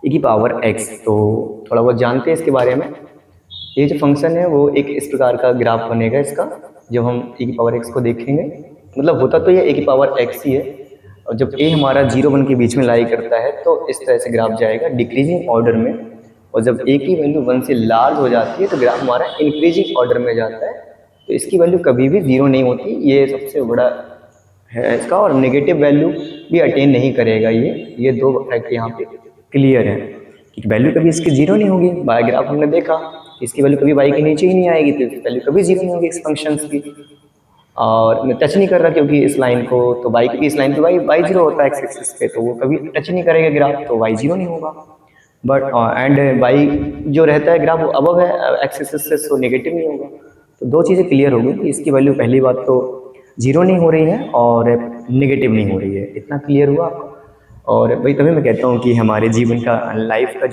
e की power x। तो थोड़ा बहुत जानते हैं इसके बारे में। ये जो फंक्शन है वो एक इस प्रकार का ग्राफ बनेगा इसका, जब हम e की पावर x को देखेंगे। मतलब होता तो ये e की पावर x ही है, और जब a हमारा 0 1 के बीच में लाई करता है तो इस तरह से ग्राफ जाएगा डिक्रीजिंग ऑर्डर में, और जब a की वैल्यू 1 से लार्ज हो जाती है तो ग्राफ हमारा इंक्रीजिंग ऑर्डर में जाता है। तो इसकी वैल्यू कभी भी 0 नहीं होती, ये सबसे बड़ा है इसका। और नेगेटिव वैल्यू भी अटेन नहीं करेगा ये दो फैक्ट यहाँ पे क्लियर है कि वैल्यू कभी इसकी 0 नहीं होगी। बाय ग्राफ हमने देखा इसकी वैल्यू कभी y के नीचे ही नहीं आएगी, तो इसकी वैल्यू कभी 0 नहीं होगी इस फंक्शन की। और मैं टच नहीं कर रहा क्योंकि इस लाइन को, तो y की इस लाइन पे y 0 होता है एक्स एक्सिस पे, तो वो कभी टच नहीं करेगा ग्राफ, तो y 0 नहीं होगा। बट एंड y जो रहता है ग्राफ वो अबव है एक्स एक्सिस से, सो नेगेटिव नहीं होगा। तो दो चीज़ें क्लियर हो गई कि इसकी वैल्यू पहली बात तो 0 नहीं हो रही है और नेगेटिव नहीं हो रही है, इतना क्लियर हुआ आपको। और भाई तभी मैं कहता हूँ कि हमारे जीवन का लाइफ का जो